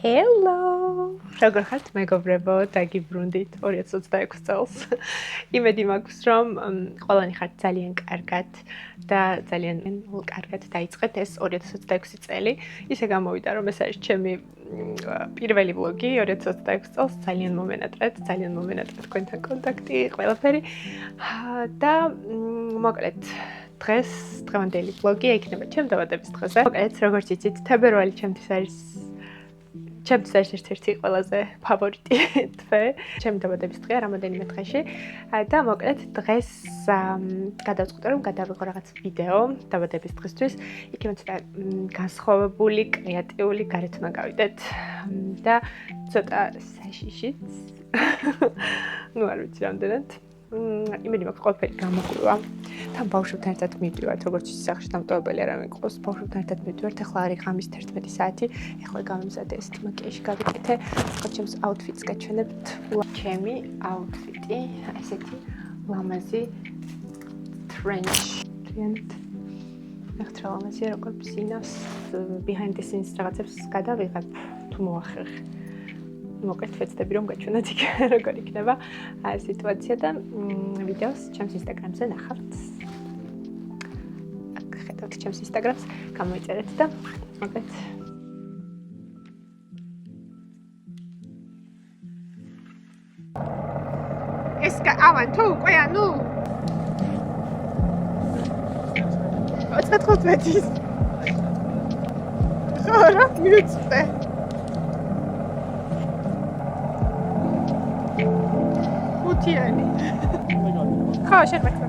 Hello! როგორ ხართ მეგობრებო, დაგიბრუნდით 2026 წელს. იმედი მაქვს, რომ ყველანი ხართ ძალიან კარგად და ძალიან კარგად დაიწყეთ ეს 2026 წელი. ისე გამოვიდა, რომ ეს არის ჩემი პირველი ვლოგი 2026 წელს. ძალიან მომენატრეთ თქვენთან კონტაქტი, ყველაფერი. და მოკლედ დღევანდელი ვლოგი იქნება ჩემ დაბადების დღეზე. მოკლედ, როგორც იცით, თებერვალი ჩემთვის არის ერთ-ერთი ყველაზე ფავორიტი თვე. ჩემი დაბადების დღეა რამოდენიმე დღეში და მოკლედ დღეს გადავწყვიტე რომ გადავიღო რაღაც ვიდეო დაბადების დღისთვის. იქნება ცოტა განსხვავებული, კრეატიული, გარეთ უნდა გავიდეთ და ცოტა საშიშიც. ნუ არ ვიცი რამდენად. იმედი მაქვს ყველაფერი გამოგვივა. თან ბავშვებთან ერთად მივდივართ, როგორც სახლში დამტოვებელი არ ამიყოს. ბავშვებთან ერთად მივდივართ, ახლა არის ღამის 11 საათი. ახლა გამიმზადე ეს მაკიაჟი გავიკეთე. ახლა ჩემს აუთფიტს გაჩვენებთ. ჩემი აუთფიტი, ესეთი ლამაზი ტრენჩ. ახლა ლამაზია, როგორ ფსინავს behind the scenes რაღაცებს გადავიღებ თუ მოახერხ. მოკლედ ვეცდები რომ გაჩვენოთ იქ როგორ იქნება სიტუაცია და ვიდეოს ჩემს ინსტაგრამზე ნახავთ. აქ ხედავთ ჩემს ინსტაგრამს, გამოიწერეთ და მოკლედ ეს გავან თუ უკვე ანუ 25 ხარა მივიწვე ხუთიანი ხა შენ მეკრა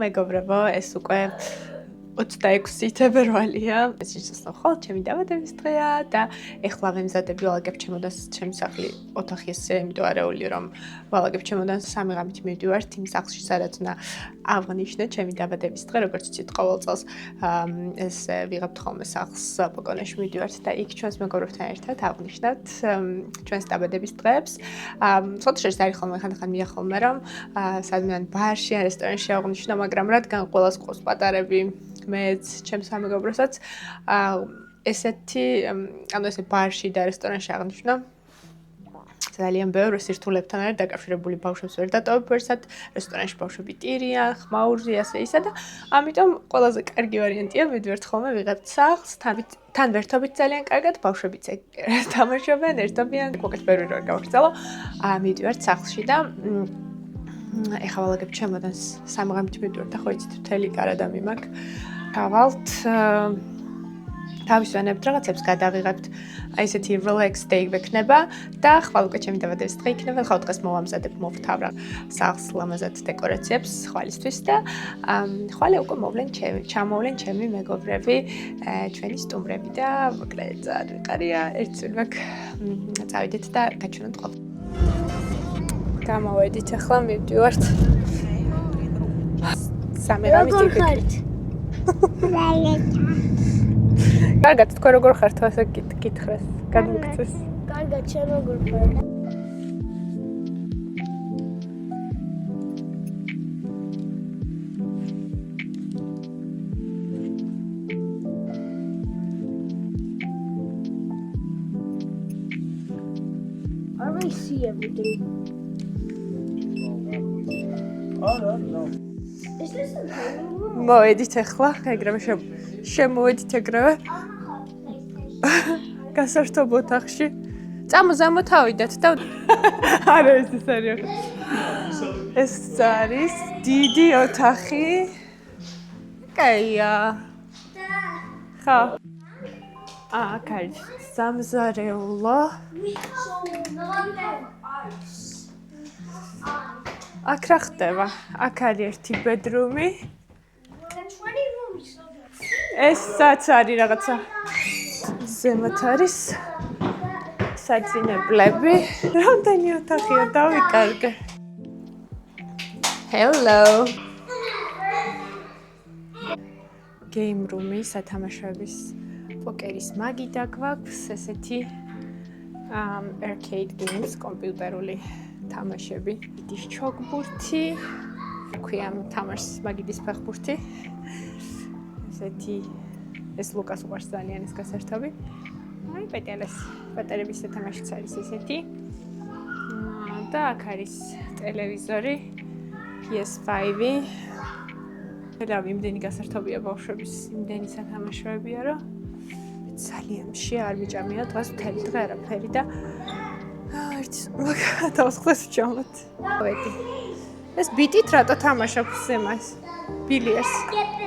მეგობრებო, ეს უკვე 26 თებერვალია. ეს შესაძლოა ჩემი დაბადების დღეა და ეხლა ვემზადები ვალაგებ ჩემოდანს ჩემი სახლი ოთახი ესე იმდოარეული რომ ვალაგებ ჩემოდანს 3 ღამით მივდივართ იმ სახლში სადაც უნდა აღვნიშნე ჩემი დაბადების დღე, როგორც იცით ყოველ წელს ეს ვიღებთ ხოლმე სახლს პოკონეში მივდივართ და იქ ჩვენს მეგობრებთან ერთად აღვნიშნათ ჩვენს დაბადების დღეებს. ცოტა შეიძლება არის ხოლმე ხანდახან მია ხოლმე რომ სადმე ან ბარში ან რესტორანში აღვნიშნო, მაგრამ რადგან ყველას ყავს პატარები მეც ჩემს სამეგობროსაც ესეთი ანუ ესე ბარში და რესტორანში აღნიშნო ძალიან ბევრი სირთულებთან არის დაკავშირებული. ბავშვებს ვერ დატოვებ ვერსად, რესტორანში ბავშვები ტირიან, ხმაურზე ასე ისა და ამიტომ ყველაზე კარგი ვარიანტია მივდივართ ხოლმე ვიღებთ სახლს, თან ვერთობით ძალიან კარგად, ბავშვებიც თამაშობენ, ერთობიან, მოკლედ ბევრი როა გავხსელო, მივდივართ სახლში და ეხლა ვალაგებ ჩემოდანს 3 ღამით მივდივართ და ხო იცით მთელი კარადამი მაქვს. გავალთ თავისვენებთ რაღაცებს გადავიღებთ. აი ესეთი relax day ვექნება და ხვალ უკვე ჩემი დაბადების დღე იქნება. ხვალ დღეს მოვამზადებ, მოვთავრა სახლს ლამაზად დეკორაციებს ხვალისთვის და ხვალე უკვე ჩამოვლენ ჩემი მეგობრები, ჩვენი სტუმრები და მოკლედ ძალიან ვიყარია. ერთს მაქვს წავიდეთ და გაჩვენოთ ყოველ. გამოვედით ახლა მივდივართ. 3 ღამით იქით. კარგად, თქვენ როგორ ხართ ასე გითხრეს, გადმოგცეს. კარგად, შენ როგორ ხარ? I really see everything. No. Is this a room? მოვედით ახლა, ეგრევე შემოვედით ეგრევე. გასართობ ოთახში. წამოთავიდეთ და არა ეს არის. ეს არის დიდი ოთახი. კაია. ხა. აქ არის სამზარეულო. აქ რა ხდება? აქ არის ერთი ბედრუმი. ესაც არის რაღაცა. ზემოთ არის საძინებლები. რამდენი ოთახია დავიკარგე. Hello. Game room-ი, სათამაშოების პოკერის მაგიდა გვაქვს, ესეთი arcade games, კომპიუტერული თამაშები. დიდი ჩოგბურთი, ქვია თამაშს მაგიდის ფეხბურთი. ესეთი ეს ლუკას უყვარს ძალიან ეს გასართობი. აი პეტერების თამაშიც არის ესეთი. და აქ არის ტელევიზორი PS5-ი. ელავი იმდენი გასართობია ბავშვების იმდენი სათამაშოებია, რომ ძალიან არ მიჭამია დღეს მთელი დღე არაფერი და ერთი თავს ხდეს ვჭამოთ. ვედი. ეს ბიტით რატო თამაშობს ზემას? ბილიარდს.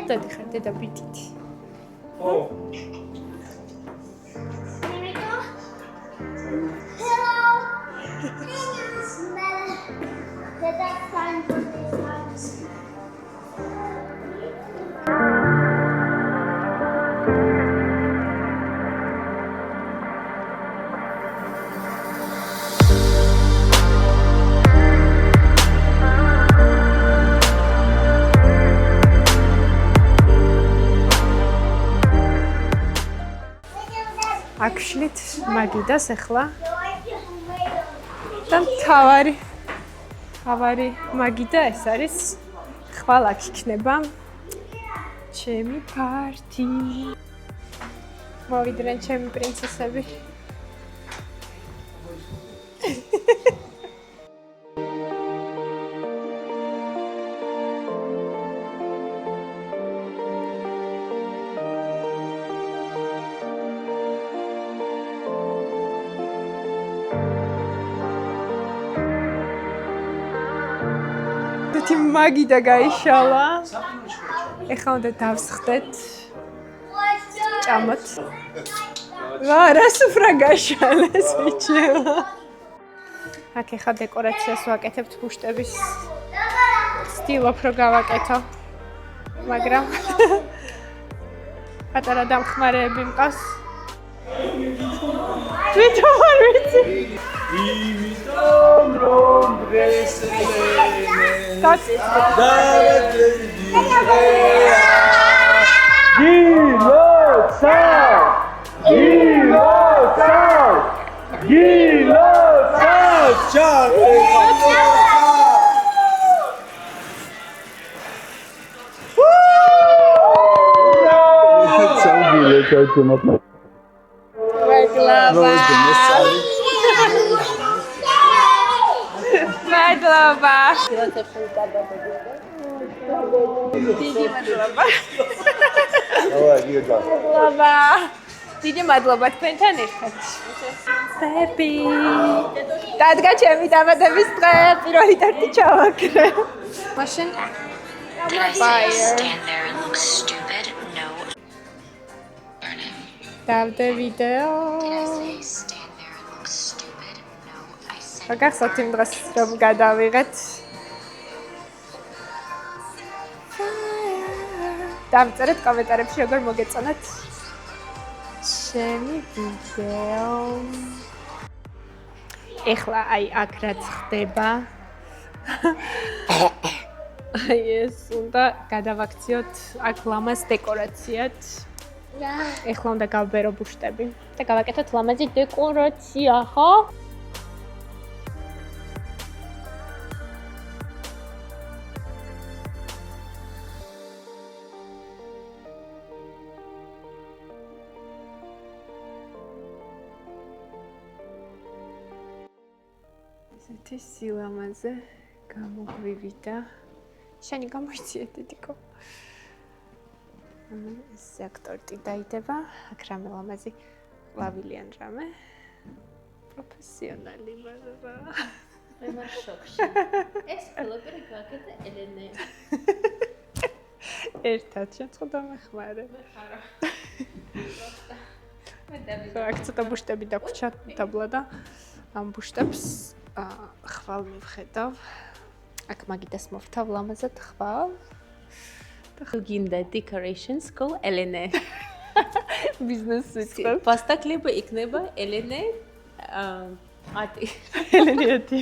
დადიხარ დედა ბიტით. Hello. That's fine for this house. აქშლით მაგიდას ახლა და თავარი მაგიდა ეს არის ხვალ აქ იქნება ჩემი პარტი მოვიდნენ ჩემი პრინცესები მაგიდა გაიშალა. ეხლა უნდა დავსხდეთ. ჭამოთ. რა სუფრა გაშალეს ბიჭებო. აქ ეხლა დეკორაციას ვაკეთებთ ბუშტების. ვცდილობ რომ გავაკეთო. მაგრამ პატარა დამხმარეები მყავს. თვითონ არ ვიცი. იმიტომ რომ დღესლენე მადლობა. დიდი მადლობა თქვენთან ერთად. ბები. დადგა ჩემი დაბადების დღე, პირველი ტორტი ჩავაქრე. მაშინ დავდე ვიდეო. გახსოვთ იმ დღეს რომ გადავიღეთ. დავწერეთ კომენტარებში როგორ მოგეწონათ ჩემი ვიდეო. ეხლა აი აქ რაც ხდება. აი ეს უნდა გადავაქციოთ აქ ლამაზ დეკორაციად. ეხლა უნდა გავბერო ბუშტები და გავაკეთოთ ლამაზი დეკორაცია, ხო? ესეთი სილამაზე გამოგვივიდა. შენი გამოიციე დედიკო. ეს ტორტი დაიდება. აქ რამე ლამაზი ყვავილიან რამე. პროფესიონალი მადლობა. მე მარ შოქში. ეს ყველაფერი გააკეთა ელენე. ერთად შეწყდა მეხმარე. მე ხარო. მე აქ ცოტა ბუშტები დაგვრჩა დაბლა და ამ ბუშტებს ხვალ მივხედავ. აქ მაგიდას მოვთავ ლამაზად ხვალ. გინდა decorations go ელენე. ბიზნესი ვიწყებ. პასტაკლება იქნება ელენე ათი. ელენე ათი.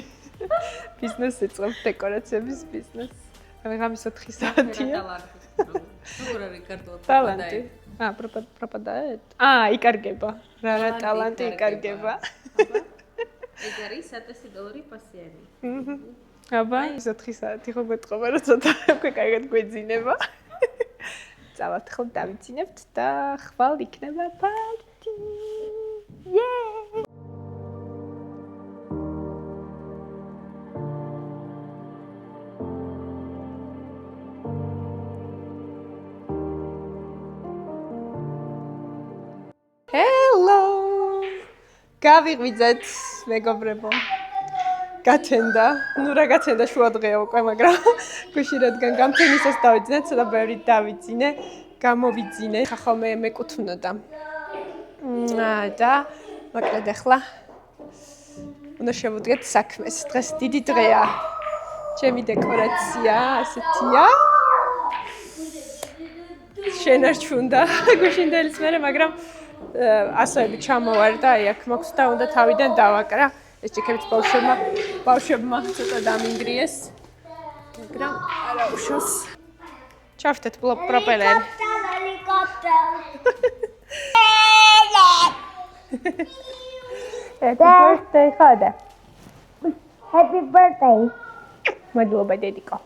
ბიზნესი ვიწყებ დეკორაციების ბიზნესს. რამის 4 საათია. ტალანტი. როგორ არის კარტოლა? ტალანტი. პროპადაეთ? იკარგება. რა ტალანტი იკარგება. ეს არის $100 პასიანი. აბა, 4 საათი ხო გეტყობა, რომ ცოტა უკვე კარგად გვეძინება. წავალთ ხოლმე დავიცინებთ და ხვალ იქნება პარტი. Hello! გავიღვიძეთ, მეგობრებო. გაჩენდა. ნუ რა გაჩენდა შუა დღეა უკვე, მაგრამ გუში რადგან გამთენისას დავიძინე, ცოტა ბევრი დავიძინე, გამოვიძინე. ხა ხოლმე მეკუთვნოდა. და მოკლედ ახლა უნდა შევუდგეთ საქმეს. დღეს დიდი დღეა. ჩემი დეკორაცია ასეთია. შენარჩუნდა გუშინდელის მერე, მაგრამ ასოები ჩამოვარ და აი აქ მაქვს და უნდა თავიდან დავაკრა. ეს ჭიქებიც ბავშვებმა ცოტა დამინგრიეს. მაგრამ არა უშავს. ჩავშთეთ პროპელერი. Happy birthday, ხოდა. Happy birthday. მადლობა დედიკო.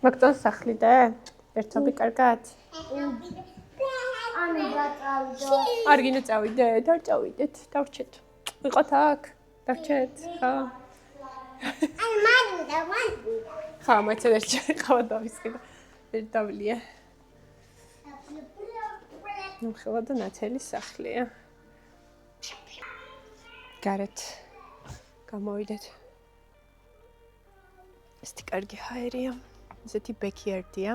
მაგწონს სახლი და ერთობი კარგად. Ani gatavido. არ გინდა წავიდეთ, არ წავიდეთ, დავრჩეთ. ვიყოთ აქ, დავრჩეთ, ხო? Ai manda. ხა, მაიცად ერთ ყავა დავისხი და ერთ დავლია. ნუ ხელა და ნათელი სახლია. გარეთ გამოვიდეთ. ესეთი კარგი ჰაერია, ესეთი ბექიარდია.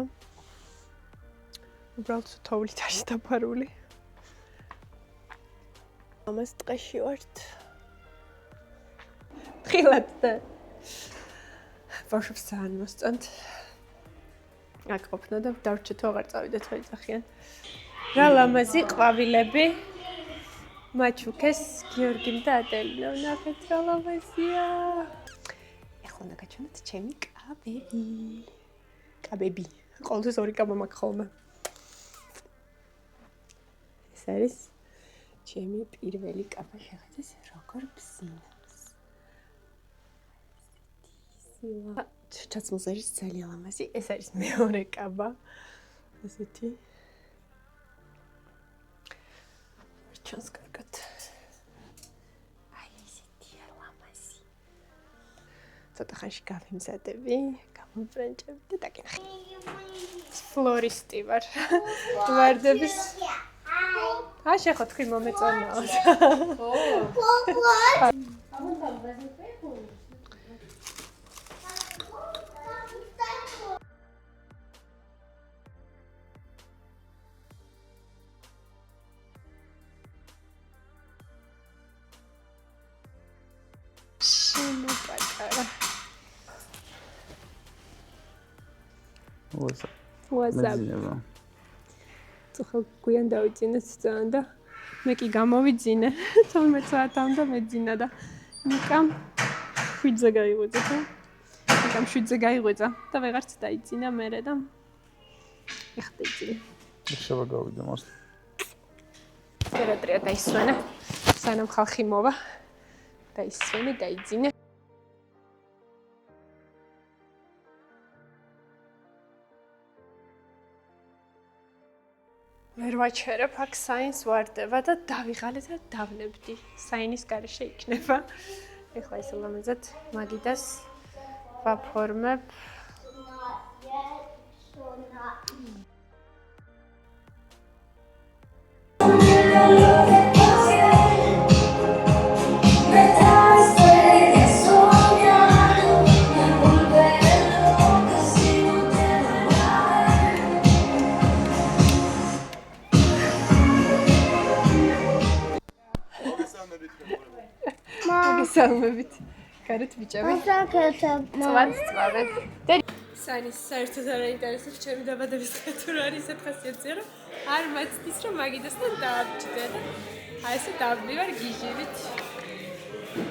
უბრალოდ თოვლით არის დაფარული. ამას ტყეში ვართ. ხილად და ბავშვებს ძალიან მოსწონთ. აქ ყოფნა და დავრჩეთ, აღარ წავიდეთ ხო იძახიან. რა ლამაზი ყვავილები. მაჩუკეს, გიორგიმ და ადელინა ვნახეთ რა ლამაზია. ეხლა უნდა გაჩვენოთ ჩემი კაბები. კაბები. ყოველთვის ორი კაბა მაქვს ხოლმე. ეს არის ჩემი პირველი კაბა, შეხედეთ როგორ ბზინავს. ჩაცმულს არის ძალიან ლამაზი. ეს არის მეორე კაბა. ესეთი. ჩანს კარგად. აი ესეთია ლამაზი. ცოტა ხანში გავიმზადები, გამომბრენჭები და დაგინახე. ფლორისტი ვარ. ვარდების შეხო თქვი მომეწონაო. შემოპატარა. WhatsApp. ხო გვიან დავიძინე ძალიან და მე კი გამოვიძინე 12 საათამდე მეძინა და ნიკამ 7-ზე გაიღვიძა და ნიკამ 7-ზე გაიღვიძა და ვეღარც დაიძინა მერე და ეხლა დაიძინე. შევა გავიდე მას. ტერატრია დაისვენა. სანამ ხალხი მოვა დაისვენე, დაიძინე. ვერ ვაჩერებ აქ საინს ვარდება და დავიღალე და დავნებდი. საინის გარეშე იქნება. ეხლა ისე ლამაზად მაგიდას ვაფორმებ. მოგესალმებით. გარეთ ბიჭები. წვანს წვავენ. საინის საერთოდ არ აინტერესებს ჩემი დაბადების დღე თუ რა არის ესეთ ხასიათზია, რომ არ მაცდის რომ მაგიდასთან დავაბჭდე და აი ესე დავდივარ გიჟივით.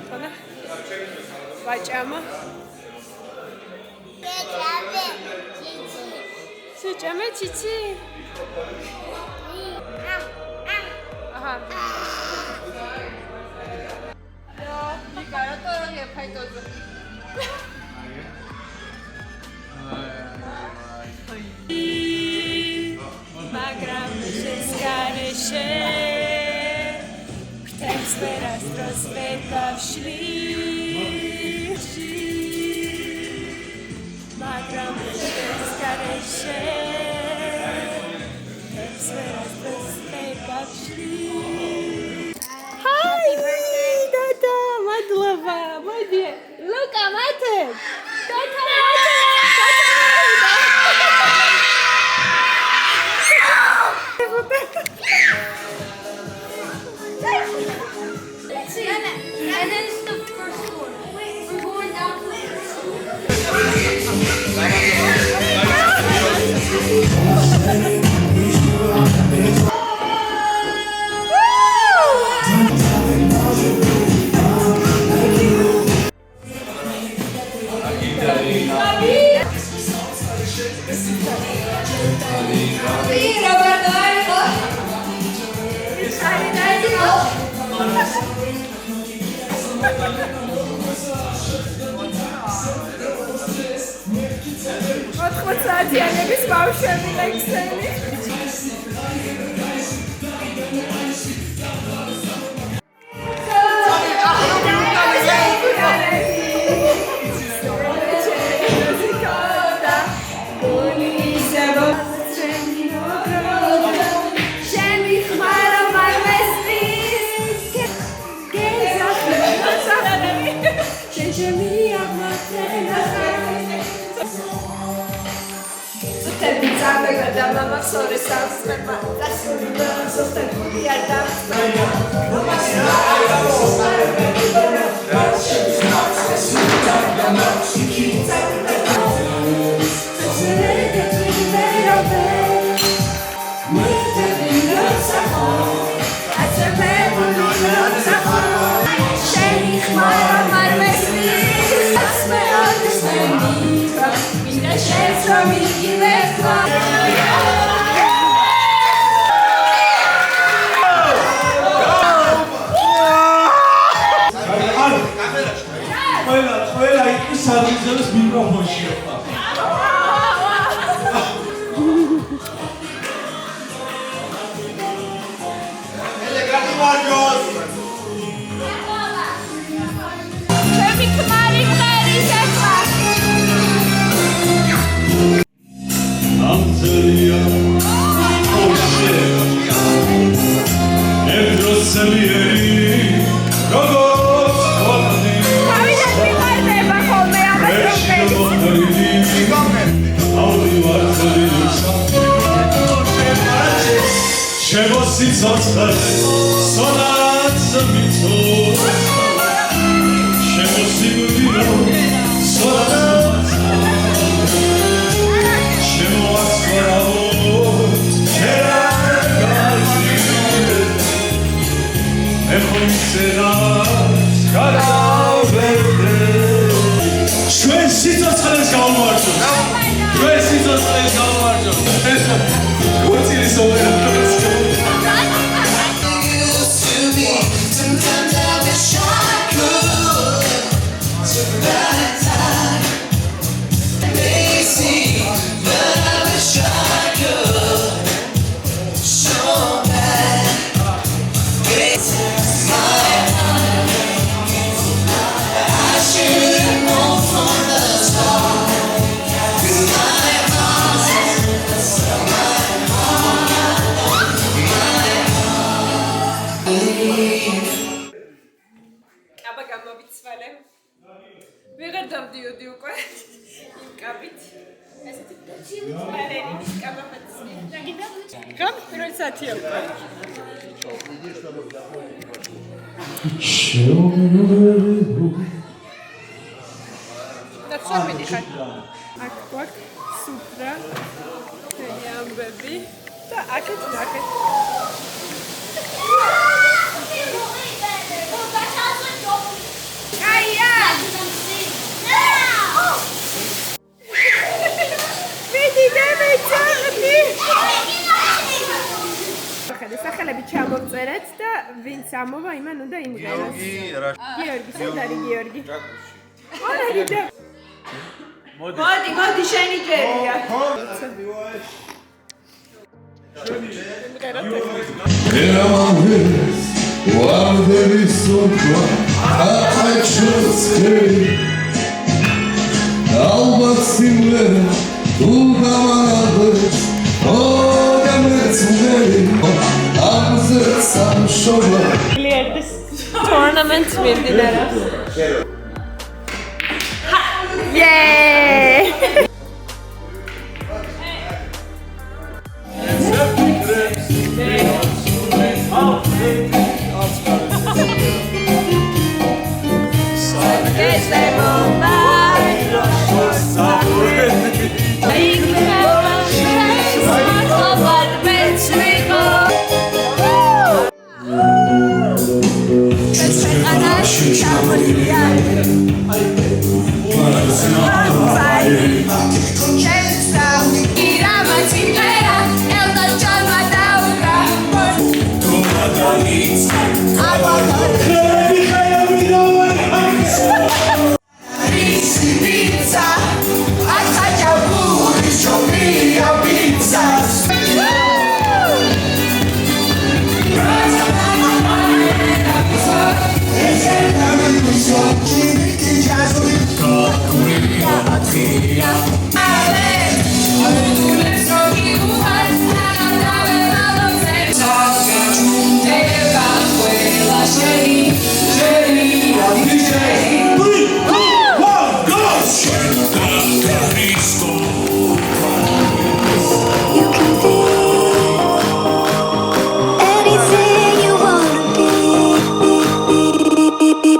ხოდა ვაჭამა. შეჭამე ჩიჩი. აჰა. მაგრამ შესგარეშე ფრთებს ვერასდროს ვერ დავშლი მაგრამ შესგარეშე ფრთებს ვერასდროს ვერ დავშლი Happy birthday Dada მადლობა მოდი ლუკა მათე Dada And then it's the first one. We're going down to the first one. Ათიანების ბავშვები ლექსელი. Mama sorry sounds but that's so we are dancing ყველა ის სარგზელოს მიკროფონში ხარ. ელეგანტი მარჯოს. ჩემი ქმარი ხერის ახლა. ამწელია. ოშე. ევროსელიერი. როგორც ხოდი. Sicoțări, sonați mițuri Și mă sigur din nou, sonați Și mă ascăraut, era gazire E poi senați, cara verde Șuie sicoțări ca un marciu Șuie sicoțări ca un marciu Cuțile s-o vădă Sometimes I wish I could turn back time. Amazing, but I wish I could show back. It's my heart. I should have known from the start. 'Cause my heart, გამოვიცვალე. ვეღარ დავდიოდი უკვე იმ კაბით. ესეთი დაჩივიცვალე ის კაბაფაც. გამ პირველი საათია უკვე. და ცოტა მიდიხარ. აქ გვაქვს სუფრა. ამბები და აქეთ და აქეთ. Vedi, deve ჩამოვწერეთ და ვინც ამოვა იმან უნდა იმღეროს. გიორგი, სად არის გიორგი? მოდი, შენი ჯერია. ალბათ სიმღერა თუ გამარაგდეს ამზე სამშობლო Billiards tournament მიმდინარეობს. Yay!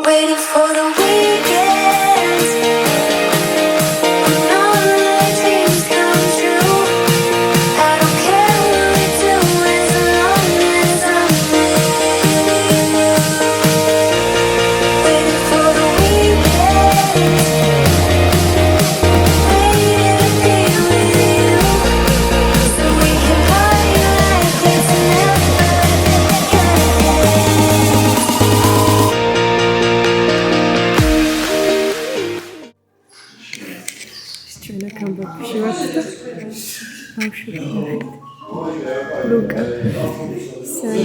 Waiting for the weekend. No dreams come true. I don't care what we do as long as I'm with you. Waiting for the weekend. Waiting to be with you, so we can party like it's never again. Şöyle kambaşı varsa Luca sen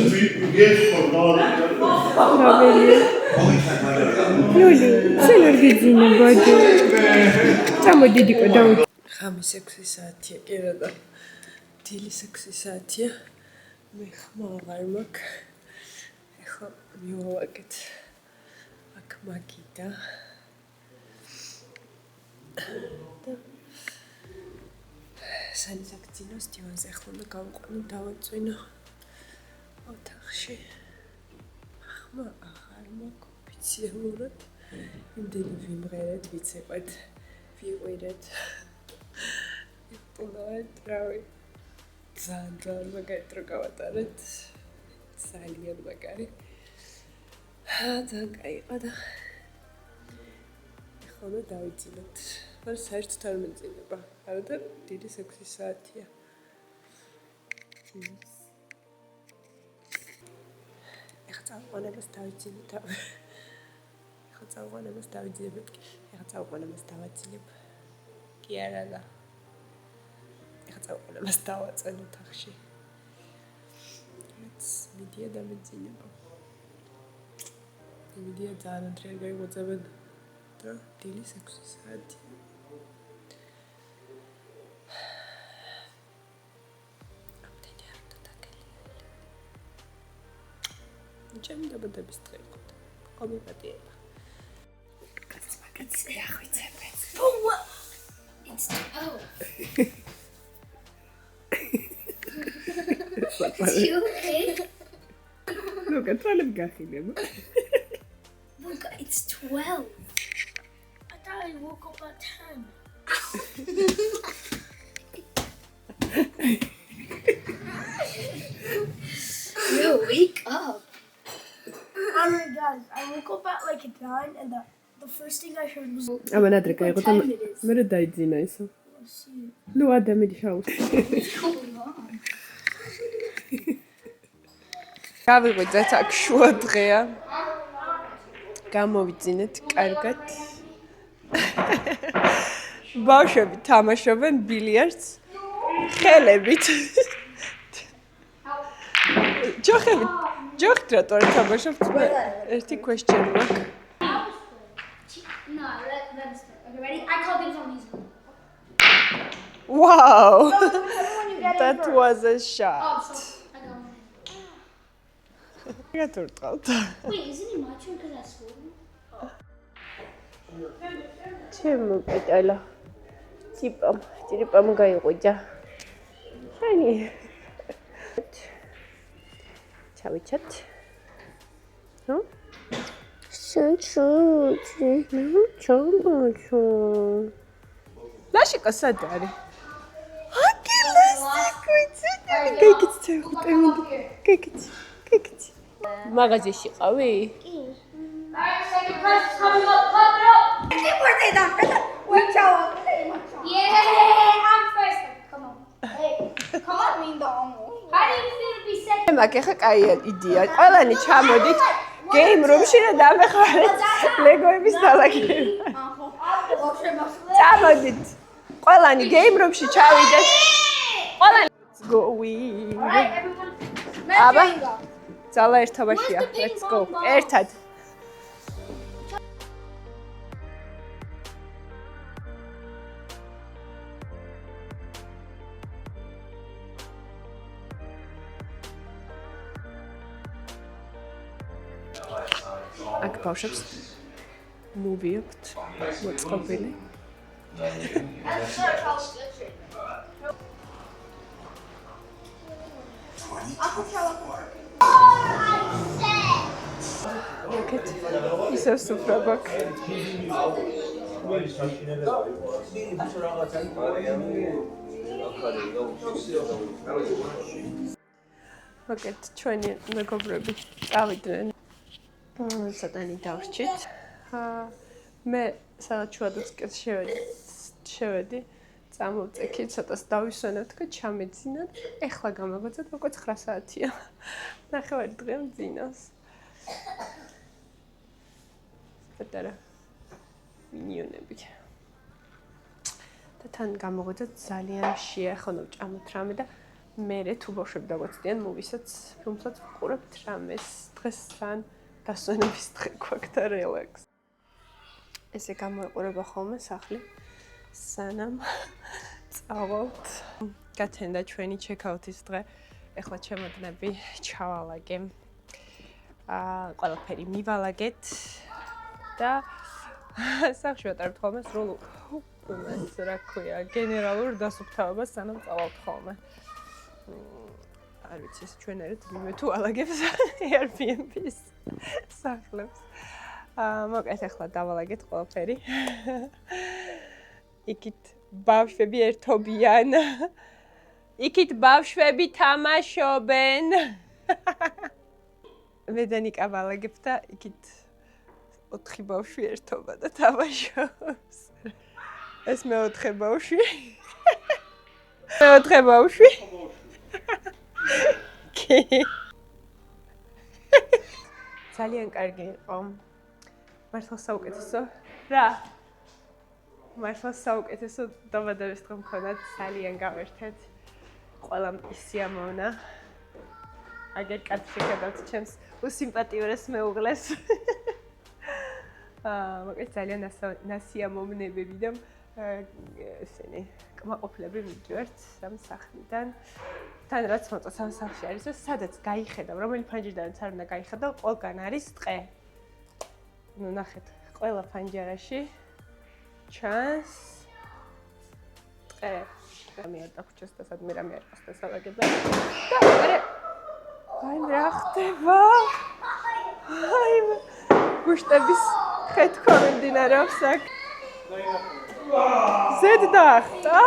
Raveli Luli sen orgizine body Tam dediko Davud ხამის 6 საათია კი რა და დილის 6 საათია მე ხმა აღარ მაქვს ეხლა მივავაგეთ აქ მაგიდა სანიზაქცინოს დივანზე ხმა უნდა გავყვანო დავაწვინო ოთახში ხმა აღარ მაქვს ოფიციალურად იმდენი ვიმღერეთ ვიცეყვეთ ვიყვირეთ Polite, რავი. ძალიან მაგარი დრო გავატარეთ. ძალიან მაგარი. ძალიან კაი იყო და ხოლმე დავიძინოთ. მაგრამ საერთოდ არ მეძინება. არა და დიდი 6 საათია. ეხლა წავყვანებას დავიძინოთ. ეხლა წავყვანებას დავიძინებ. ეხლა წავყვანებას დავაძინებ. კი არა და ეხლა წავყვანებას დავაწენ ოთახში. მეც მიდია და მეძინება. მიდია ძალიან დღე გაიღვაწებენ და დილის 6 საათია. ამდენი არ უნდა დაგელია. ჩემი დაბადების დღე იყო. კომიპატიება. კაცს ახვითებენ. It's 12. Is you okay? Luca, toleb gachilem. Look, it's 12. I thought I woke up at 10. No, wake up. Alright guys, I woke up at like 9 and the first thing I heard was Ama nadre kaygo tam mere daidzina iso. Nu adami shaus. What's going on? გავიღვიძეთ აქ შუა დღეა. გამოვიძინეთ კარგად. ბავშვები თამაშობენ ბილიარდს ხელებით. ჯოხით რატო არ თამაშობთ? ერთი question მაქვს. No, let's okay, ready? I call dibs on these ones. Wow! When you get That was a shot. Oh, sorry. I got one. გატურტყავთ. Wait, isn't it my turn because I scored? ჩემო პეტალა. ტირიპამ გაიღვიძა. შენი. ჩავიჩათ. ნუ? ჩამოჩო. ლაშიკა სად არის? გიგიცე ხუტები. გიგიცე. მაღაზიაში ყავი? Alright, second press is coming up. Pop it up. Yeah, I'm first. Come on. Hey, come on, How do you feel to be second? მაგ ახლა კაი იდეა. ყველანი ჩამოდით game room-ში და დამეხმარეთ ლეგოების დალაგება. ჩამოდით. ყველანი game room-ში ჩავიდეთ. ყველანი going. Alright, everyone. აბა ძალა ერთობაშია. Let's go. ერთად. აქ ბავშვებს მოვიებთ მოწყობილი. აკეთ ისევ სუფრა გვაქვს. აკეთ ჩვენი მეგობრები წავიდნენ. ცოტანი დავრჩით. მე სადაც შუადღეს შევედი. წამოვწექი, ცოტას დავისვენებ თქო, ჩამეძინათ. ეხლა გამაგვეცეთ, უკვე 9 საათია. ნახევარი დღე მძინავს. პატარა მინიონები. და თან გამოვეცეთ ძალიან შეეხონო ჭამოთ რამე და მერე თუ ბავშვები დაგვეცდიან მოვისაც, რომელსაც ვყურებთ რამეს. დღეს თან დასვენების დღე გვაქვს და რელაქს. ესე გამოეყურება ხოლმე სახლი. სანამ წავალთ. გათენდა ჩვენი ჩეკაუთის დღე. ეხლა ჩემოდნები ჩავალაგე. ყველაფერი მივალაგეთ და სახლში ვატარებთ ხოლმე სრულ ეს რა ქვია, გენერალურ დასუფთავებას სანამ წავალთ ხოლმე. არ ვიცი, ეს ჩვენ ერთად ვინმე თუ ალაგებს Airbnb-ის სახლებს. მოკლედ ახლა დავალაგეთ ყველაფერი. იქით ბავშვები ერთობიან. იქით ბავშვები თამაშობენ. მე და ნიკა ვალაგებ და იქით 4 ბავშვი ერთობა და თამაშობს. ეს მეოთხე ბავშვი. მეოთხე ბავშვი. ძალიან კარგი იყო. მართლა საუკეთესო. რა? მართლა საუკეთესო დაბადების დღე მქონდათ, ძალიან გავერთეთ. ყველამ ისიამოვნა. აგერ კაც შეგადავთ ჩემს უსიმპათიურეს მეუღლეს. მოკლედ ძალიან ნასიამოვნებები და ესენი კმაყოფილები მიდივართ სამ სახლიდან. თან რაც მოწა სამ სახლში არის, სადაც გაიხედავ, რომელი ფანჯრიდანაც არ უნდა გაიხედავ, ყველგან არის ტყე. ნუ ნახეთ, ყველა ფანჯარაში ჩანს ტყე. მე არ დაგვრჩეს და სადმე რამე არ ყავს და სალაგება. და მერე აი რა ხდება? აი გუშტების ხეთქვა მიმდინარეობს აქ. ზედ დაახტა.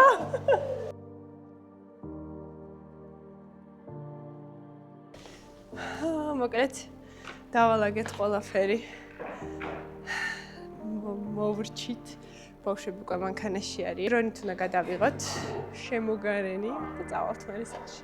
მოკლედ დავალაგეთ ყველაფერი. მოვრჩით. ბავშვები უკვე მანქანაში არის. დრონით უნდა გადავიღოთ შემოგარენი და წავალთ მერე სახლში.